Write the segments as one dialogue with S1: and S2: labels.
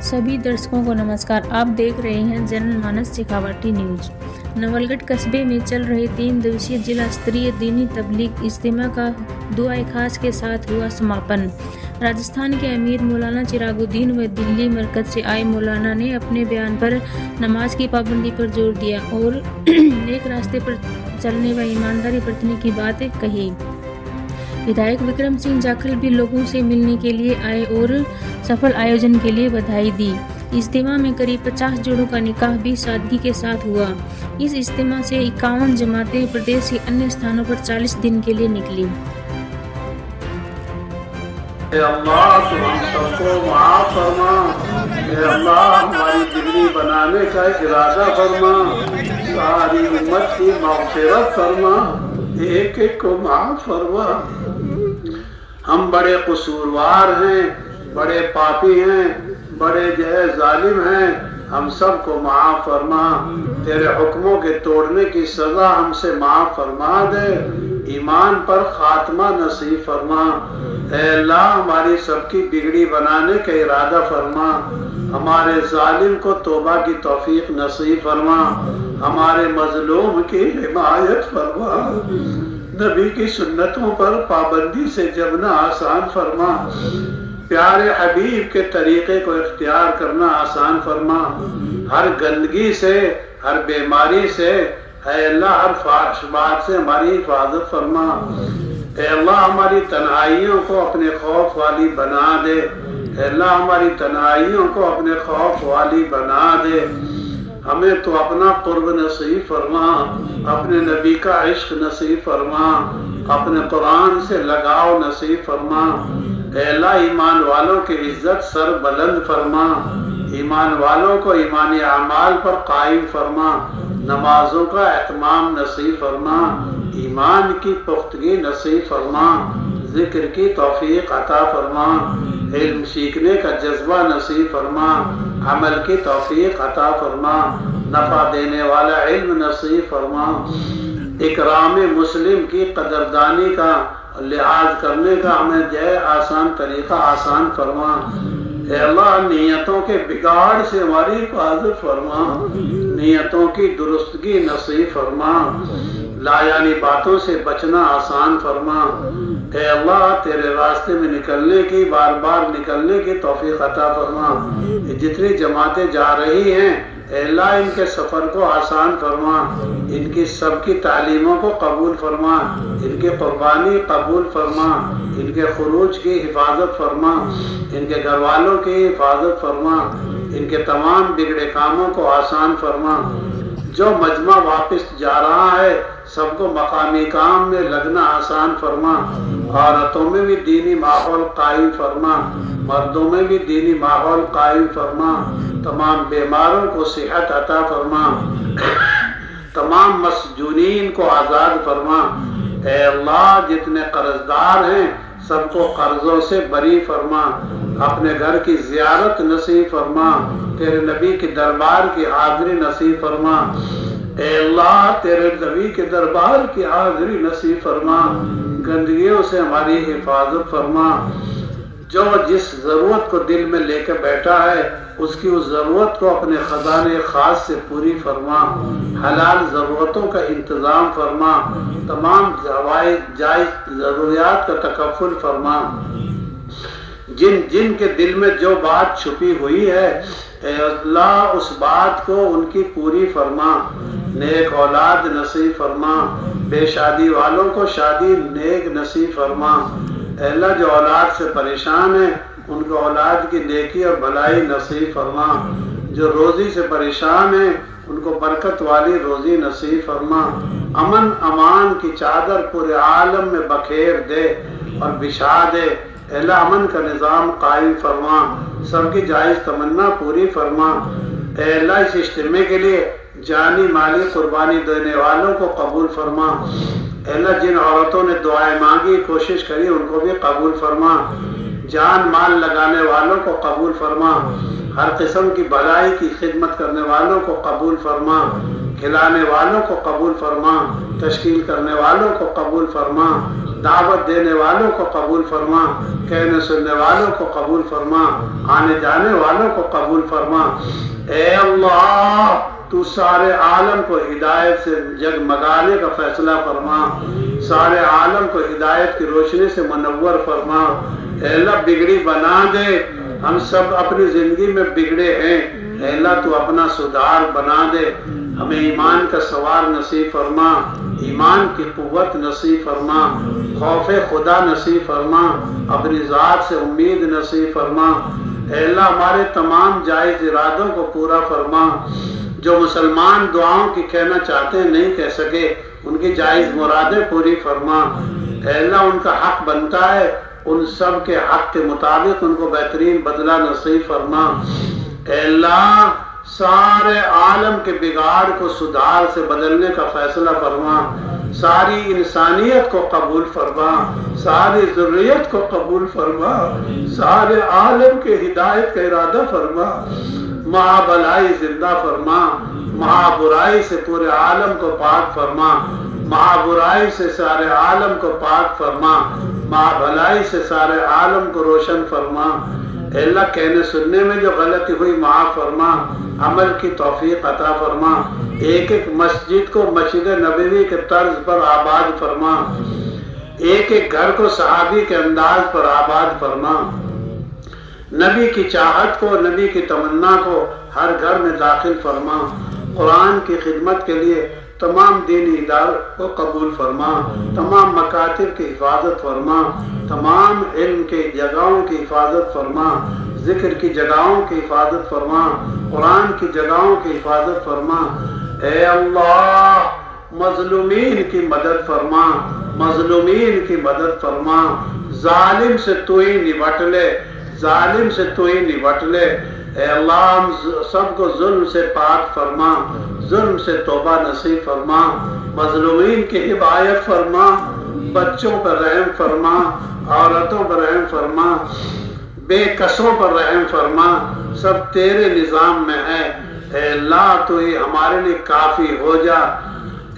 S1: सभी दर्शकों को नमस्कार। आप देख रहे हैं जनमानस शेखावाटी न्यूज। नवलगढ़ कस्बे में चल रहे 3 दिवसीय जिला स्तरीय दीनी तबलीग इज्तिमा का दुआए खास के साथ हुआ समापन। राजस्थान के अमीर मौलाना चिरागुद्दीन व दिल्ली मरकज से आए मौलाना ने अपने बयान पर नमाज की पाबंदी पर जोर दिया और नेक रास्ते पर चलने व ईमानदारी बरतने की बात कही। विधायक विक्रम सिंह जाखल भी लोगों से मिलने के लिए आए और सफल आयोजन के लिए बधाई दी। इज्तिमा में करीब 50 जोड़ों का निकाह भी सादगी के साथ हुआ। इस इज्तिमा से 51 जमातें प्रदेश के अन्य स्थानों पर 40 दिन के लिए निकली।
S2: अल्लाह तू हम सबको माफ फरमा। अल्लाह हमारी जिंदगी बनाने का इरादा फरमा। सारी उम्मत की मग़फ़िरत फरमा। एक एक को माफ फरमा। हम बड़े कसूरवार हैं, बड़े पापी हैं, बड़े जालिम हैं। हम सबको माफ फरमा। तेरे हुक्मों के तोड़ने की सजा हमसे माफ फरमा दे। ईमान पर खात्मा नसीब फरमा। ऐ अल्लाह हमारी सबकी बिगड़ी बनाने का इरादा फरमा। हमारे जालिम को तौबा की तौफीक नसीब फरमा। हमारे मजलूम की हिमायत फरमा। नबी की सुन्नतों पर पाबंदी से जमना आसान फरमा। प्यारे हबीब के तरीके को इख्तियार करना आसान फरमा। हर गंदगी से, हर बीमारी से, ऐ अल्लाह हर फाहिशात से हमारी हिफाजत फरमा। ऐ अल्लाह हमारी तन्हाइयों को अपने खौफ वाली बना दे। ऐ अल्लाह हमारी तन्हाइयों को अपने खौफ वाली बना दे। हमें तो अपना कुर्ब नसीब फरमा। अपने नबी का इश्क नसीब फरमा। अपने कुरान से लगाव नसीब फरमा। ऐ अल्लाह ईमान वालों की इज्जत सर बुलंद फरमा। ईमान वालों को ईमानी अमाल पर कायम फरमा। नमाजों का एहतमाम नसीब फरमा। ईमान की पुख्तगी नसीब फरमा। जिक्र की तौफीक अता फरमा। इल्म सीखने का जज्बा नसीब फरमा। अमल की तौफीक अता फरमा। नफा देने वाला इल्म नसीब फरमा। इकराम मुस्लिम की कदरदानी का लिहाज करने का हमें आसान तरीका आसान फरमा। ऐ अल्लाह नियतों के बिगाड़ से हमारी हिफाजत फरमा। नियतों की दुरुस्तगी नसीब फरमा। लायानी बातों से बचना आसान फरमा। ऐ अल्लाह तेरे रास्ते में निकलने की, बार बार निकलने की तौफीक अता फरमा। जितनी जमातें जा रही हैं ऐ अल्लाह इनके सफर को आसान फरमा। इनकी सबकी तालीमों को कबूल फरमा। इनकी कुर्बानी कबूल फरमा। इनके खुरूज की हिफाजत फरमा। इनके घर वालों की हिफाजत फरमा। इनके तमाम बिगड़े कामों को आसान फरमा। जो मजमा वापस जा रहा है सबको मकामी काम में लगना आसान फरमा। औरतों में भी दीनी माहौल कायम फरमा। मर्दों में भी दीनी माहौल कायम फरमा। तमाम बीमारों को सेहत अता फरमा। तमाम मसजूनीन को आज़ाद फरमा। ऐ अल्लाह जितने कर्जदार हैं सबको कर्जों से बरी फरमा। अपने घर की जियारत नसीब फरमा। तेरे नबी के दरबार की हाजिरी नसीब फरमा। ऐ अल्लाह तेरे नबी के दरबार की हाजिरी नसीब फरमा। गंदगियों से हमारी हिफाजत फरमा। जो जिस जरूरत को दिल में लेकर बैठा है उसकी उस जरूरत को अपने खजाने खास से पूरी फरमा। हलाल जरूरतों का इंतजाम फरमा। तमाम जायज जरूरियात का तकफ़ुल फरमा। जिन के दिल में जो बात छुपी हुई है ऐ अल्लाह उस बात को उनकी पूरी फरमा। नेक औलाद नसीब फरमा। बेशादी वालों को शादी नेक नसीब फरमा। ऐ अल्लाह जो औलाद से परेशान है उनको औलाद की नेकी और भलाई नसीब फरमा। जो रोजी से परेशान है उनको बरकत वाली रोजी नसीब फरमा। अमन अमान की चादर पूरे आलम में बखेर दे और बिछा दे। अल्लाह अमन का निज़ाम कायम फरमा। सबकी जायज़ तमन्ना पूरी फरमा। अल्लाह इस इज्तिमा के लिए जानी माली कुर्बानी देने वालों को कबूल फरमा। अल्लाह जिन औरतों ने दुआएं मांगी कोशिश करी उनको भी कबूल फरमा। जान माल लगाने वालों को कबूल फरमा। हर किस्म की भलाई की खिदमत करने वालों को कबूल फरमा। खिलाने वालों को कबूल फरमा। तश्कील करने वालों को कबूल फरमा। دعوت دینے والوں کو قبول فرما، کہنے سننے والوں کو قبول فرما، آنے جانے والوں کو قبول فرما۔ اے اللہ تو سارے عالم کو ہدایت سے جگمگانے کا فیصلہ فرما، سارے عالم کو ہدایت کی روشنی سے منور فرما۔ اے اللہ بگڑی بنا دے، ہم سب اپنی زندگی میں بگڑے ہیں، اے اللہ تو اپنا سدھار بنا دے، ہمیں ایمان کا سوار نصیب فرما، ایمان کی قوت نصیب فرما، خوف خدا نصیب فرما، اپنی ذات سے امید نصیب فرما۔ اے اللہ ہمارے تمام جائز ارادوں کو پورا فرما، جو مسلمان دعاؤں کی کہنا چاہتے ہیں نہیں کہہ سکے ان کی جائز مرادیں پوری فرما۔ اے اللہ ان کا حق بنتا ہے، ان سب کے حق کے مطابق ان کو بہترین بدلہ نصیب فرما۔ اے اللہ سارے عالم کے بگاڑ کو سدھار سے بدلنے کا فیصلہ فرما، ساری انسانیت کو قبول فرما، ساری ذریت کو قبول فرما، سارے عالم کے ہدایت کا ارادہ فرما، مہا بلائی زندہ فرما، مہا برائی سے پورے عالم کو پاک فرما، مہا برائی سے سارے عالم کو پاک فرما، مہا بھلائی سے سارے عالم کو روشن فرما۔ اے اللہ کہنے سننے میں جو غلطی ہوئی معاف فرما، عمل کی توفیق عطا فرما، ایک ایک مسجد کو مسجد نبوی کے طرز پر آباد فرما، ایک ایک گھر کو صحابی کے انداز پر آباد فرما، نبی کی چاہت کو، نبی کی تمنا کو ہر گھر میں داخل فرما، قرآن کی خدمت کے لیے تمام دینی اداروں کو قبول فرما، تمام مکاتب کی حفاظت فرما، تمام علم کی جگہوں کی حفاظت فرما، ذکر کی جگہوں کی حفاظت فرما، قرآن کی جگہوں کی حفاظت فرما۔ اے اللہ مظلومین کی مدد فرما، مظلومین کی مدد فرما، ظالم سے تو ہی نبٹ لے، ظالم سے تو ہی نبٹ لے۔ اے اللہ ہم سب کو ظلم سے پاک فرما، ظلم سے توبہ نصیب فرما، مظلومین کی حمایت فرما، بچوں پر رحم فرما، عورتوں پر رحم فرما، بے کسوں پر رحم فرما، سب تیرے نظام میں ہے۔ اے اللہ تو ہی ہمارے لیے کافی ہو جا،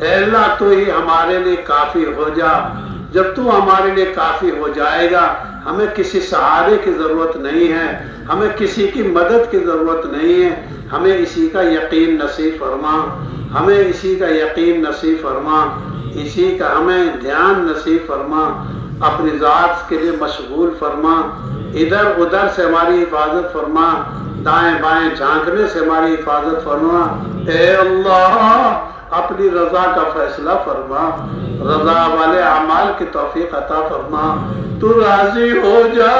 S2: اے اللہ تو ہی ہمارے لیے کافی ہو جا۔ جب تو ہمارے لیے کافی ہو جائے گا ہمیں کسی سہارے کی ضرورت نہیں ہے، ہمیں کسی کی مدد کی ضرورت نہیں ہے، ہمیں اسی کا یقین نصیب فرما، ہمیں اسی کا یقین نصیب فرما، اسی کا ہمیں دھیان نصیب فرما، اپنی ذات کے لیے مشغول فرما، ادھر ادھر سے ہماری حفاظت فرما، دائیں بائیں جھانکنے سے ہماری حفاظت فرما۔ اے اللہ اپنی رضا کا فیصلہ فرما، رضا والے اعمال کی توفیق عطا فرما، تو راضی ہو جا،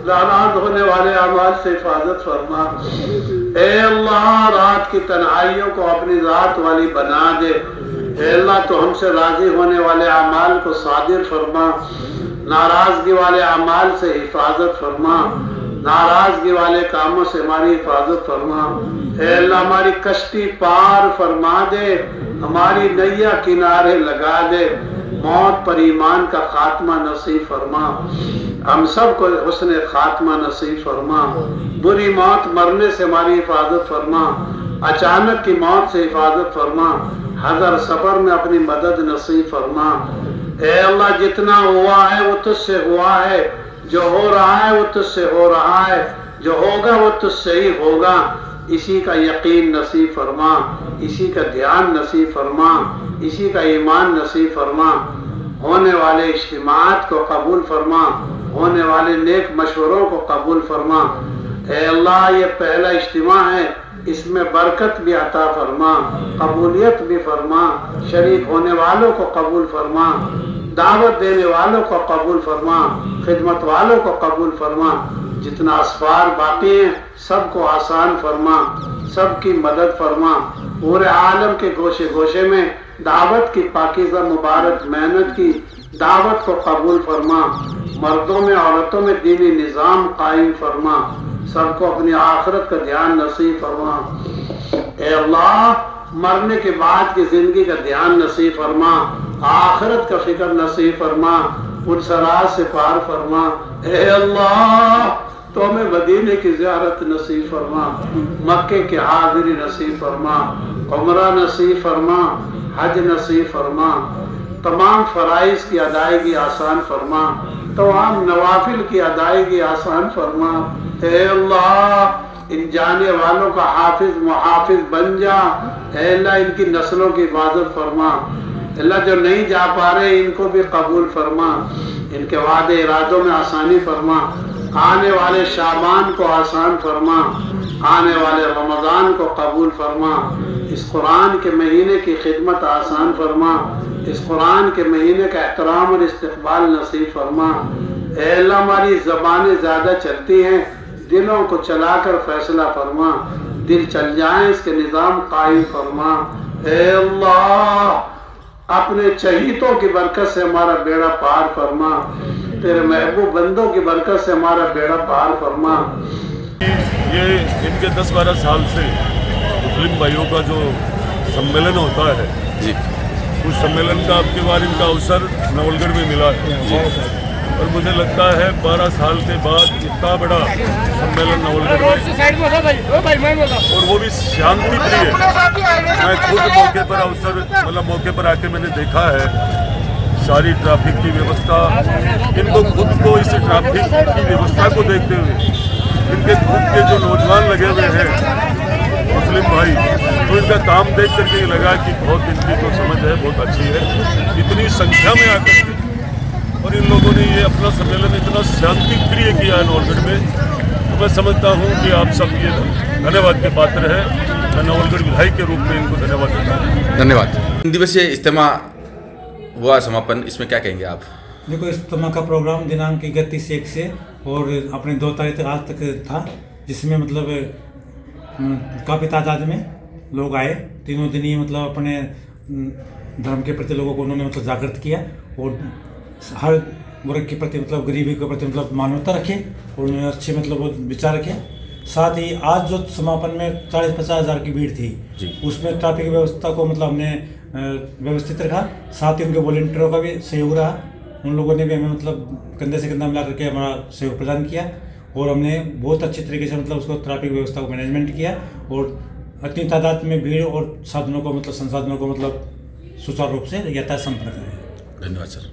S2: ناراض ہونے والے اعمال سے حفاظت فرما۔ اے اللہ رات کی تنہائیوں کو اپنی ذات والی بنا دے، اے اللہ تو ہم سے راضی ہونے والے اعمال کو صادر فرما، ناراضگی والے اعمال سے حفاظت فرما، ناراضگی والے کاموں سے ہماری حفاظت فرما۔ اے اللہ ہماری کشتی پار فرما دے، ہماری نیا کنارے لگا دے، موت پر ایمان کا خاتمہ نصیب فرما، ہم سب کو حسن خاتمہ نصیب فرما، بری موت مرنے سے ہماری حفاظت فرما، اچانک کی موت سے حفاظت فرما، حضر سفر میں اپنی مدد نصیب فرما۔ اے اللہ جتنا ہوا ہے وہ تجھ سے ہوا ہے، جو ہو رہا ہے وہ تجھ سے ہو رہا ہے، جو ہوگا وہ تجھ سے ہی ہوگا، اسی کا یقین نصیب فرما، اسی کا دھیان نصیب فرما، اسی کا ایمان نصیب فرما۔ ہونے والے اجتماعات کو قبول فرما، ہونے والے نیک مشوروں کو قبول فرما۔ اے اللہ یہ پہلا اجتماع ہے، اس میں برکت بھی عطا فرما، قبولیت بھی فرما، شریک ہونے والوں کو قبول فرما، دعوت دینے والوں کو قبول فرما، خدمت والوں کو قبول فرما، جتنا اسفار باقی ہیں سب کو آسان فرما، سب کی مدد فرما، پورے عالم کے گوشے گوشے میں دعوت کی پاکیزہ مبارک محنت کی دعوت کو قبول فرما، مردوں میں عورتوں میں دینی نظام قائم فرما، سب کو اپنی آخرت کا دھیان نصیب فرما۔ اے اللہ مرنے کے بعد کی زندگی کا دھیان نصیب فرما، آخرت کا فکر نصیب فرما، ان سراز سے پار فرما۔ اے اللہ تو ہمیں مدینے کی زیارت نصیب فرما، مکے کی حاضری نصیب فرما، عمرہ نصیب فرما، حج نصیب فرما۔ तमाम फ़राइज़ की अदायगी आसान फरमा, तमाम नवाफिल की अदायगी आसान फरमा। ए अल्लाह इन जाने वालों का हाफिज मुहाफिज बन जा। ए अल्लाह इनकी नस्लों की हिफाजत फरमा। अल्लाह जो नहीं जा पा रहे इनको भी कबूल फरमा, इनके वादे इरादों में आसानी फरमा। आने वाले शाबान को आसान फरमा, आने वाले रमज़ान को कबूल फरमा। इस कुरान के महीने की खिदमत आसान फरमा, इस कुरान के महीने का एहतराम और इस्तक़बाल नसीब फरमा। ए अल्लाह हमारी ज़बानें ज़्यादा चलती हैं, दिलों को चलाकर फैसला फरमा। दिल चल जाए इसके निज़ाम कायम फरमा। ए अल्लाह अपने चहीतों की बरकत से हमारा बेड़ा पार फरमा, तेरे महबूब बंदों की बरकत से हमारा बेड़ा पार फरमा।
S3: ये इनके 10-12 साल से मुस्लिम भाइयों का जो सम्मेलन होता है जी, उस सम्मेलन का अब की बार इनका अवसर नवलगढ़ में मिला है और मुझे लगता है 12 साल के बाद इतना बड़ा सम्मेलन नवलगढ़ में, और वो भी शांति प्रिय। मैं खुद मौके पर मौके पर आके मैंने देखा है सारी ट्रैफिक की व्यवस्था। इनको खुद को इस ट्रैफिक की व्यवस्था को देखते हुए इनके खुद के जो नौजवान लगे हुए हैं मुस्लिम भाई, तो इनका काम देख करके लगा कि बहुत इनकी जो समझ है बहुत अच्छी है। इतनी संख्या में आकर के और इन लोगों ने ये अपना सम्मेलन इतना शांति प्रिय किया है नवलगढ़ में, तो मैं समझता हूँ कि आप सब ये धन्यवाद के पात्र हैं। मैं नवलगढ़ विधायक के रूप में इनको धन्यवाद देता हूँ।
S4: धन्यवाद। 3 दिवसीय इज्तिमा हुआ समापन, इसमें क्या कहेंगे आप?
S5: देखो, इज्तिमा का प्रोग्राम दिनांक 31 से और अपने 2 तारीख तक आज तक था, जिसमें मतलब काफ़ी तादाद में लोग आए। तीनों दिन ही मतलब अपने धर्म के प्रति लोगों को उन्होंने मतलब जागृत किया और हर वर्ग के प्रति मतलब गरीबी के प्रति मतलब मानवता रखे और उन्होंने अच्छे मतलब विचार रखे। साथ ही आज जो समापन में 40-50 हज़ार की भीड़ थी, उसमें ट्रैफिक व्यवस्था को मतलब हमने व्यवस्थित रखा। साथ ही उनके वॉलंटियरों का भी सहयोग रहा, उन लोगों ने भी हमें मतलब कंधे से कंधा मिला करके हमारा सहयोग प्रदान किया और हमने बहुत अच्छे तरीके से मतलब उसको ट्रैफिक व्यवस्था को मैनेजमेंट किया और इतनी तादाद में भीड़ और साधनों को मतलब संसाधनों को मतलब सुचारू रूप से यातायात संपन्न करें।
S4: धन्यवाद सर।